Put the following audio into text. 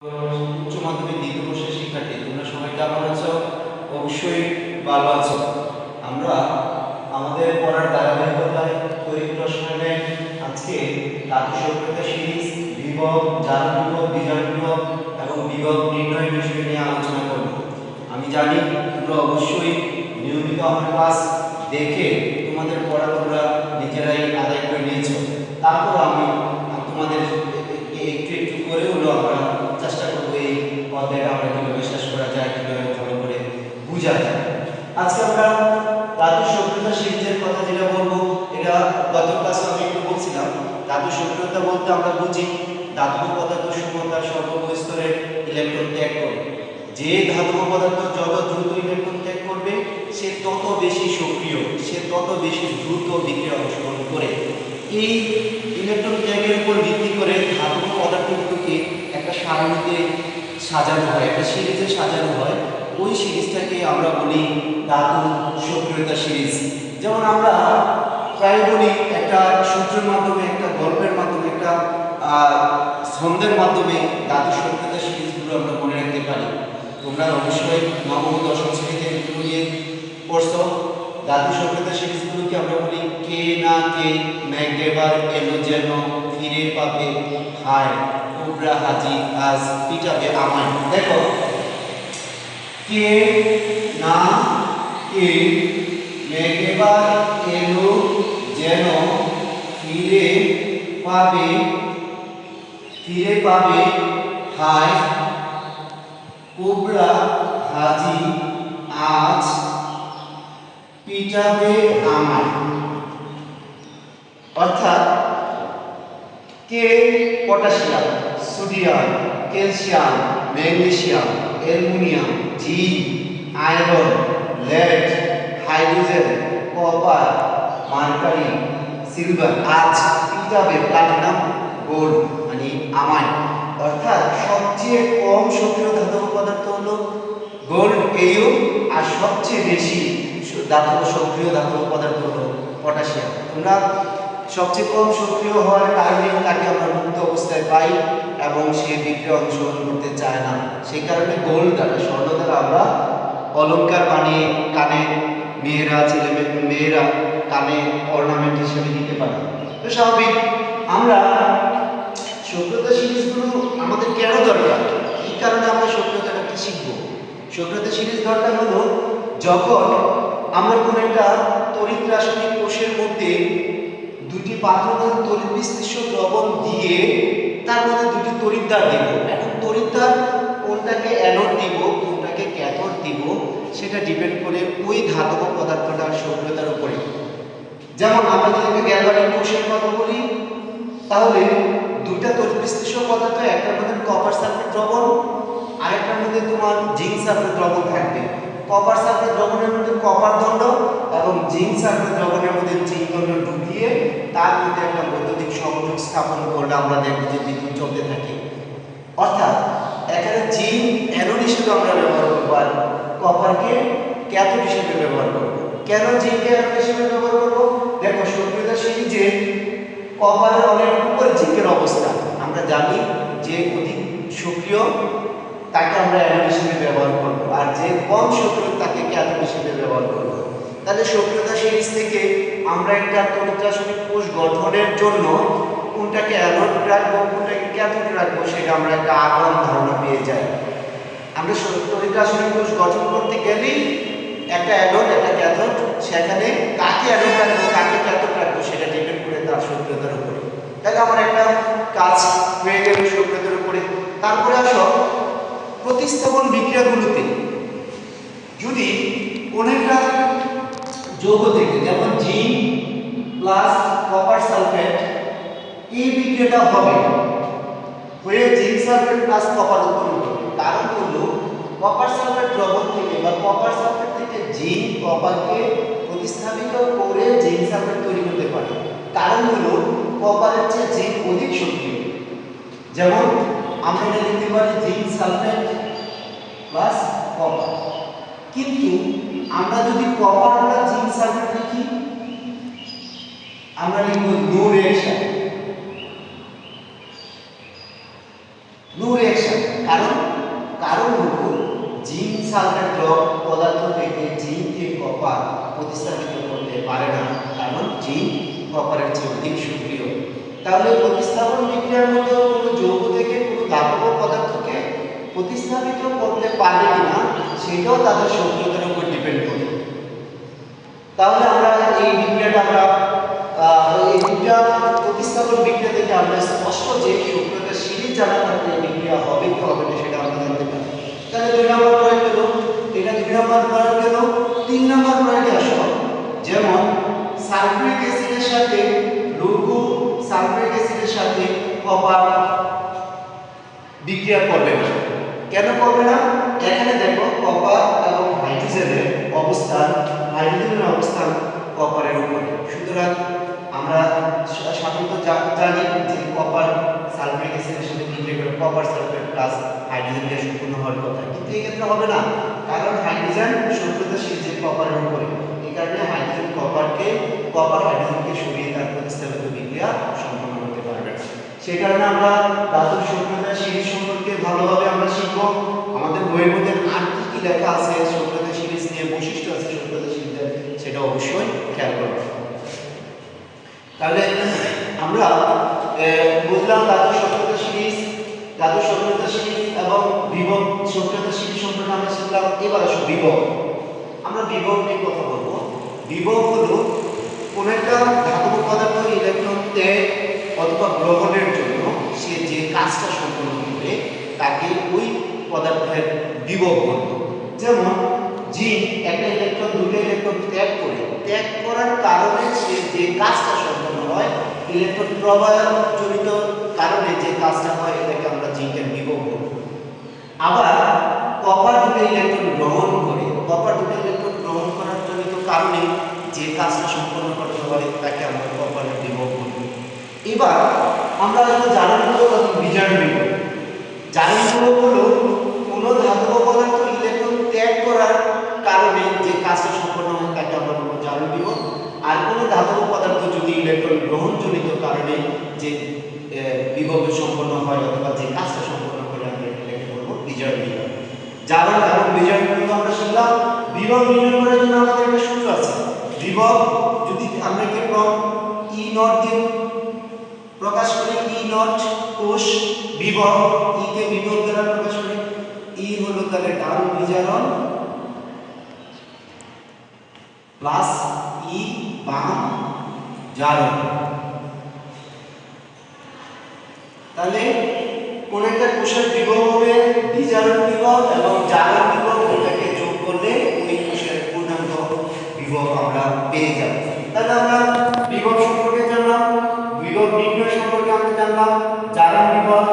উচ্চ মাধ্যমিক দ্বিতীয় বর্ষের শিক্ষার্থী, তোমরা সবাই কেমন আছো? অবশ্যই ভালো আছো। আমরা আমাদের পড়ার ধারাবাহিকতায় তড়িৎ রসায়নে আজকে ধাতু সক্রিয়তা সিরিজ, বিভব, জারণ বিভব, বিজারণ বিভব এবং বিভব নির্ণয় বিষয় নিয়ে আলোচনা করব। আমি জানি তোমরা অবশ্যই নিয়মিত আমার ক্লাস দেখে তোমাদের পড়া তোমরা নিজেরাই আদায় করে নিয়েছো। তারপর আমি তোমাদের একটু একটু করে হলো আমরা চেষ্টা করবো এই অধ্যায়টা আমরা কীভাবে শেষ করা যায়, কীভাবে ভালো করে বোঝা যায়। আজকে আমরা ধাতু সক্রিয়তা সিরিজের কথা যেটা বলবো, এটা গত ক্লাসে আমি একটু বলছিলাম। ধাতু সক্রিয়তা বলতে আমরা বুঝি ধাতব পদার্থ শূন্যতার সর্বোচ্চ স্তরে ইলেকট্রন ত্যাগ করে। যে ধাতব পদার্থ যত দ্রুত ইলেকট্রন ত্যাগ করবে সে তত বেশি সক্রিয়, সে তত বেশি দ্রুত বিক্রিয়া অংশগ্রহণ করে। এই ইলেকট্রন ত্যাগের উপর ভিত্তি করে ধাতব পদার্থগুলোকে একটা সারণীতে সাজানো হয়, একটা সিরিজে সাজানো হয়। ওই সিরিজটাকে আমরা বলি ধাতু সক্রিয়তা সিরিজ। যেমন আমরা প্রায় বলি একটা সূত্রের মাধ্যমে, একটা গল্পের মাধ্যমে, একটা ছন্দের মাধ্যমে ধাতু সক্রিয়তা সিরিজগুলো আমরা মনে রাখতে পারি। তোমরা অবশ্যই নবম দশম শ্রেণীতে এগুলো নিয়ে পড়ছো। ধাতু সক্রিয়তা সিরিজগুলোকে আমরা বলি কে না কে, ম্যাকডেভার এলো যেন, ফিরে পাবে হায়, কোবরা হাজি আজ পিটাবে আমায়। দেখো, কে না কে, ম্যাকডেভার এলো যেন, ফিরে পাবে হায়, কোবরা হাজি আজ পিটাবে আমায়। অর্থাৎ কে potassium, sodium, calcium, magnesium, aluminium, zinc, iron, lead, hydrogen, copper, mercury, silver আজ পিটাবে প্লাটিনাম, গোল্ড মানে আমায়। অর্থাৎ সবচেয়ে কম সক্রিয় ধাতব পদার্থ হলো গোল্ড এও, আর সবচেয়ে বেশি সক্রিয় ধাতব পদার্থ হলো পটাশিয়াম। তোমরা সবচেয়ে কম সক্রিয় হওয়ার কারণে তাকে আমরা মুক্ত অবস্থায় পাই এবং সে বিক্রিয়া অংশগ্রহণ করতে চায় না। সেই কারণে গোল্ড দ্বারা, স্বর্ণ দ্বারা আমরা অলংকার বানিয়ে কানে মেয়েরা কানে অর্নামেন্ট হিসেবে দিতে পারি। তো স্বাভাবিক আমরা সক্রিয়তা সিরিজগুলো আমাদের কেন দরকার, এই কারণে আমরা সক্রিয়তাটাকে শিখবো। সক্রিয়তা সিরিজ দরকার হলো যখন আমরা কোনো একটা তড়িৎ রাসায়নিক কোষের মধ্যে দুটি পাত্রদের তড়িৎ বিশ্লেষ্য দ্রবণ দিয়ে তার মধ্যে দুটি তড়িৎদ্বার দিব। এখন তড়িৎদ্বার কোনটাকে অ্যানোড দিব, কোনটাকে ক্যাথোড দিব, সেটা ডিপেন্ড করে ওই ধাতব পদার্থটার সক্রিয়তার উপরে। যেমন আমরা যদি গ্যালভানিক কোষের কথা বলি, তাহলে দুইটা তড়িৎ বিশ্লেষ্য পদার্থ, একটার মধ্যে কপার সালফেট দ্রবণ, আরেকটার মধ্যে তোমার জিঙ্ক সালফেট দ্রবণ থাকবে। কপার সালফেট দ্রবণের মধ্যে কপার দণ্ড এবং জিঙ্ক সালফেট দ্রবণের মধ্যে জিঙ্ক দণ্ড ঢুকিয়ে তার মধ্যে একটা বৈদ্যুতিক সংযোগ স্থাপন করলে আমরা দেখব যে বিদ্যুৎ চলতে থাকে। অর্থাৎ এখানে জিঙ্ক অ্যানোড হিসেবে আমরা ব্যবহার করবো আর কপারকে ক্যাথোড হিসেবে ব্যবহার করব। কেন জিঙ্ককে অ্যানোড হিসেবে ব্যবহার করব? দেখো, সক্রিয়তা সিরিজে কপারের অনেক উপরে জিঙ্কের অবস্থান। আমরা জানি যে অধিক সক্রিয় তাকে আমরা অ্যানোড হিসেবে ব্যবহার করব, আর যে কম সক্রিয় তাকে ক্যাথোড হিসেবে ব্যবহার করব। তাহলে সক্রিয়তা সিরিজ থেকে আমরা একটা তড়িৎ রাসায়নিক কোষ গঠনের জন্য কোনটাকে অ্যানোড রাখবো, কোনটাকে ক্যাথোড রাখবো, সেটা আমরা একটা আগাম ধারণা পেয়ে যাই। আমরা তড়িৎ রাসায়নিক কোষ গঠন করতে গেলেই একটা অ্যানোড, একটা ক্যাথোড, সেখানে কাকে অ্যানোড রাখবো, কাকে ক্যাথোড রাখবো সেটা ডিপেন্ড করে তার সক্রিয়তার উপরে। তাহলে আমার একটা কাজ হয়ে গেল সক্রিয়তার উপরে। তারপরে আসো প্রতিস্থাপন বিক্রিয়াগুলোতে যদি কোনো একটা যৌগ থেকে, যেমন জিঙ্ক প্লাস কপার সালফেট, এই বিক্রিয়াটা হবে হয়ে জিঙ্ক সালফেট প্লাস কপার উৎপন্ন করবে। কারণ হলো কপার সালফেট দ্রবণ থেকে বা কপার সালফেট থেকে জিঙ্ক কপারকে প্রতিস্থাপিত করে জিঙ্ক সালফেট তৈরি করতে পারে। কারণ হলো কপারের চেয়ে জিঙ্ক অধিক সক্রিয়। যেমন আমরা এটা লিখতে পারি জিঙ্ক সালফেট প্লাস কপার, কিন্তু আমরা যদি কপার প্লাস জিঙ্ক সালফেট লিখি, আমরা লিখব নো রিঅ্যাকশন। কারণ কারণ হলো জিঙ্ক সালফেট দ্রব পদার্থ থেকে জিঙ্ককে কপার প্রতিস্থাপিত করতে পারে না, কারণ জিঙ্ক কপারের চেয়ে অধিক সক্রিয়। তাহলে প্রতিস্থাপন বিক্রিয়ার মধ্যে কোনো যৌগ থেকে কোনো ধাতব পদার্থকে প্রতিস্থাপিত করতে পারে কিনা সেটাও তাদের সক্রিয়তার উপর ডিপেন্ড করে। তাহলে আমরা এই বিক্রিয়াটা এই দুটা প্রতিস্থাপন বিক্রিয়া থেকে আমরা স্পষ্ট যে সক্রিয়তা সিরিজ জানা থাকলে বিক্রিয়া হবে কি হবে না সেটা আমরা জানতে পারি। তাহলে 2 নম্বর প্রয়োগ গেল, এটা 2 নম্বর প্রয়োগ গেল। 3 নম্বর প্রয়োগে আসো, যেমন সালফিউরিক অ্যাসিডের সাথে লৌহ সালফিউরিক অ্যাসিডের সাথে কপার বিক্রিয়া করবে না। কেন করবে না? এখানে দেখো কপার এবং হাইড্রোজেনের অবস্থান, হাইড্রোজেনের অবস্থান কপারের উপরে। সুতরাং আমরা সাধারণত জানি যে কপার সালফিউরিক অ্যাসিডের সাথে বিক্রিয়া করে copper sulphate plus hydrogen gas উৎপন্ন হওয়ার কথা, কিন্তু এই ক্ষেত্রে হবে না, কারণ হাইড্রোজেন সক্রিয়তাশীল যে কপারের উপরে। এই কারণে হাইড্রোজেন কপার হাইড্রোজেনকে সরিয়ে তার প্রতিস্থাপিত বিক্রিয়া সম্পন্ন করতে পারবে না। সেই কারণে আমরা ধাতুর সক্রিয়তা সিরিজ সম্পর্কে ভালোভাবে আমরা শিখব। আমাদের বইয়ের মধ্যে আর কি লেখা আছে সক্রিয়তা সিরিজ নিয়ে, বৈশিষ্ট্য আছে সক্রিয়তা সিরিজের, সেটা অবশ্যই খেয়াল করব। তাহলে আমরা বুঝলাম ধাতুর সক্রিয়তা সিরিজ এবং বিভব সক্রিয়তা সিরিজ সম্পর্কে আমরা শিখলাম। এবার আসো বিভব। আমরা বিভব নিয়ে কথা বলবো। বিভব হলো কোন একটা ধাতব পদার্থ ইলেকট্রন ত্যাগ অথবা গ্রহণের জন্য সে যে কাজটা সম্পন্ন করে তাকে ওই পদার্থের বিভব বলবো। যেমন জিঙ্ক একটা ইলেকট্রন দুটো ইলেকট্রন ত্যাগ করার কারণে সে যে কাজটা সম্পন্ন হয়, ইলেকট্রন প্রবাহজনিত কারণে যে কাজটা হয়, এটাকে আমরা জিঙ্কের বিভব বলবো। আবার কপার দুটো ইলেকট্রন গ্রহণ করার জনিত কারণে যে কাজটা সম্পন্ন করতে পারে তাকে আমরা কপারের বিভব বলবো। এবার আমরা জারণমূলক এবং বিজারণমূলক। জারণমূলক হলো কোন ধাতব পদার্থ ইলেকট্রন ত্যাগ করার কারণে যে কাজটা সম্পন্ন হয় তাকে আমরা বলবো জারণ বিভব। আর কোন ধাতব পদার্থ যদি ইলেকট্রন গ্রহণজনিত কারণে যে বিভব সম্পন্ন হয় অথবা যে কাজটা সম্পন্ন করে আমরা এটাকে বলবো বিজারণ বিভব। জারণ এবং বিজারণ বিভব আমরা শিখলাম। বিভব নির্ণয় করার জন্য আমাদের একটা সূত্র আছে। বিভব যদি আমরা কি ই নট দিয়ে প্রকাশ করি, ই নট কোষ বিভব, ই কে বিভব দ্বারা প্রকাশ করি। ই হলো তাহলে ডান বিজারণ প্লাস ই বাম জারণ। তাহলে কোন একটা কোষের বিভব হবে বিজারণ বিভব এবং জারণ বিভব, এটাকে যোগ করলে ওই কোষের পূর্ণাঙ্গ বিভব আমরা পেয়ে যাব। তাহলে আমরা বিভব সম্পর্কে জানলাম, বিভব নির্ণয় সম্পর্কে আমরা জানলাম, জারণ বিভব